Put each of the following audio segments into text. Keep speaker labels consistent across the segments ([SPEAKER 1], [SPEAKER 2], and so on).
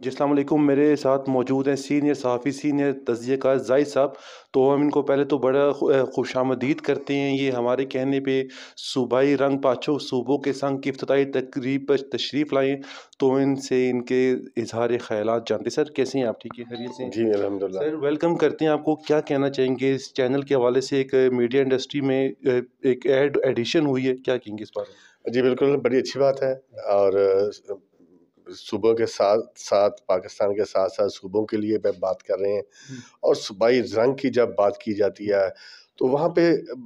[SPEAKER 1] जी, अस्सलाम वालेकुम। मेरे साथ मौजूद हैं सीनियर सहाफ़ी, सीनियर तज़किया कार ज़ाहिद साहब। तो हम इनको पहले तो बड़ा खुशामदीद करते हैं। ये हमारे कहने पे सूबाई रंग पाँचों सूबों के संग की इफ्तिताई तकरीब पर तशरीफ़ लाए। तो इनसे इनके इज़हार ख़यालात जानते। सर कैसे हैं आप? ठीक है, खैरियत से हैं?
[SPEAKER 2] जी, अल्हम्दुलिल्लाह।
[SPEAKER 1] सर वेलकम करते हैं आपको। क्या कहना चाहेंगे इस चैनल के हवाले से? एक मीडिया इंडस्ट्री में एक एडिशन हुई है, क्या कहेंगे इस बारे में?
[SPEAKER 2] जी, बिल्कुल, बड़ी अच्छी बात है। और सूबों के साथ-साथ पाकिस्तान के साथ-साथ सूबों के लिए मैं बात कर रहे हैं। और सूबाई रंग की जब बात की जाती है, तो वहाँ पे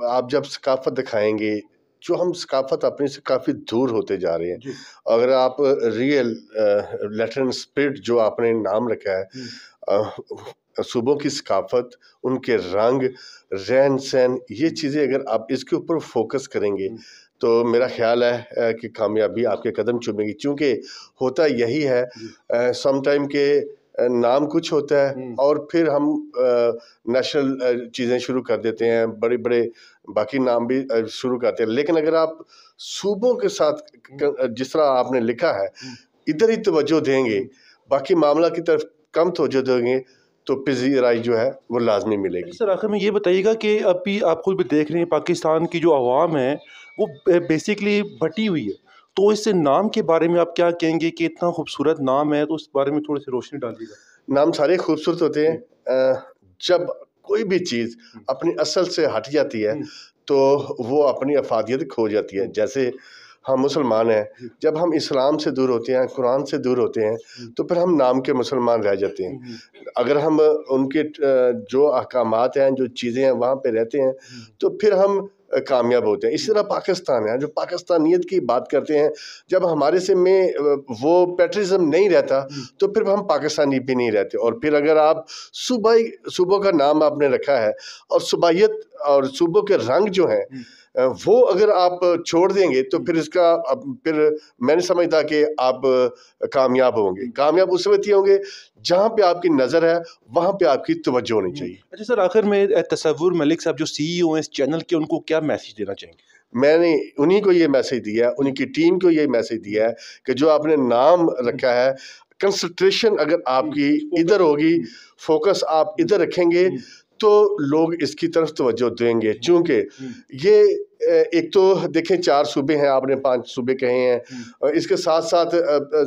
[SPEAKER 2] आप जब सकाफ़त दिखाएँगे, जो हम सकाफ़त अपने से काफ़ी दूर होते जा रहे हैं।
[SPEAKER 1] जी।
[SPEAKER 2] अगर आप रियल लैटिन स्पिरिट जो आपने नाम रखा है, सूबों की सकाफ़त, उनके रंग, रहन-सहन, ये चीज़ें अगर आप इसके ऊपर फ़ोकस करेंगे, तो मेरा ख़्याल है कि कामयाबी आपके कदम चूमेगी। चूँकि होता यही है, समटाइम के नाम कुछ होता है और फिर हम नेशनल चीज़ें शुरू कर देते हैं, बड़े-बड़े बाकी नाम भी शुरू करते हैं। लेकिन अगर आप सूबों के साथ जिस तरह आपने लिखा है, इधर ही तवज्जो देंगे, बाकी मामला की तरफ कम तवज्जो देंगे, तो पज़ीराई जो है वो लाज़मी मिलेगी।
[SPEAKER 1] सर आखिर में ये बताइएगा कि अभी आप खुद भी देख रहे हैं पाकिस्तान की जो आवाम है वो बेसिकली बटी हुई है। तो इस नाम के बारे में आप क्या कहेंगे कि इतना खूबसूरत नाम है, तो उस बारे में थोड़ी सी रोशनी डालिएगा।
[SPEAKER 2] नाम सारे खूबसूरत होते हैं। जब कोई भी चीज़ अपनी असल से हट जाती है, तो वो अपनी अफादियत खो जाती है। जैसे हम मुसलमान हैं, जब हम इस्लाम से दूर होते हैं, कुरान से दूर होते हैं, तो फिर हम नाम के मुसलमान रह जाते हैं। अगर हम उनके जो अहकामात हैं, जो चीज़ें हैं, वहाँ पे रहते हैं, तो फिर हम कामयाब होते हैं। इसी तरह पाकिस्तान है, जो पाकिस्तानियत की बात करते हैं, जब हमारे से में वो पैट्रियटिज़्म नहीं रहता, तो फिर हम पाकिस्तानी भी नहीं रहते। और फिर अगर आप सूबों का नाम आपने रखा है, और सूबाइयत और सूबों के रंग जो हैं, वो अगर आप छोड़ देंगे, तो फिर फिर मैं नहीं समझता कि आप कामयाब होंगे। कामयाब उस वक़्त ही होंगे जहाँ पे आपकी नज़र है, वहाँ पे आपकी तवज्जो होनी चाहिए।
[SPEAKER 1] अच्छा सर, आखिर में तसव्वुर मलिक साहब जो सीईओ हैं इस चैनल के, उनको क्या मैसेज देना चाहेंगे?
[SPEAKER 2] मैंने उन्हीं को ये मैसेज दिया है, उन्हीं की टीम को ये मैसेज दिया है कि जो आपने नाम रखा है, कंसंट्रेशन अगर आपकी इधर होगी, फोकस आप इधर रखेंगे, तो लोग इसकी तरफ तवज्जो देंगे। चूँकि ये एक तो देखें 4 सूबे हैं, आपने 5 सूबे कहे हैं। इसके साथ-साथ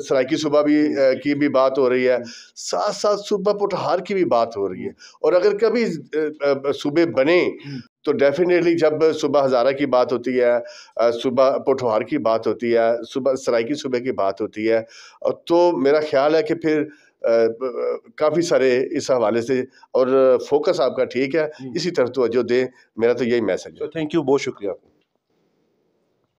[SPEAKER 2] सराइकी सूबा भी की भी बात हो रही है। साथ-साथ सूबा पुठहार की भी बात हो रही है। और अगर कभी सूबे बने, तो डेफिनेटली जब सूबा हज़ारा की बात होती है, सूबा पोठोहार की बात होती है, सूबा सराइकी सूबे की बात होती है, तो मेरा ख़्याल है कि फिर काफ़ी सारे इस हवाले से, और फोकस आपका ठीक है, इसी तरफ तवज्जो दें। मेरा तो यही मैसेज है।
[SPEAKER 1] थैंक यू, बहुत शुक्रिया।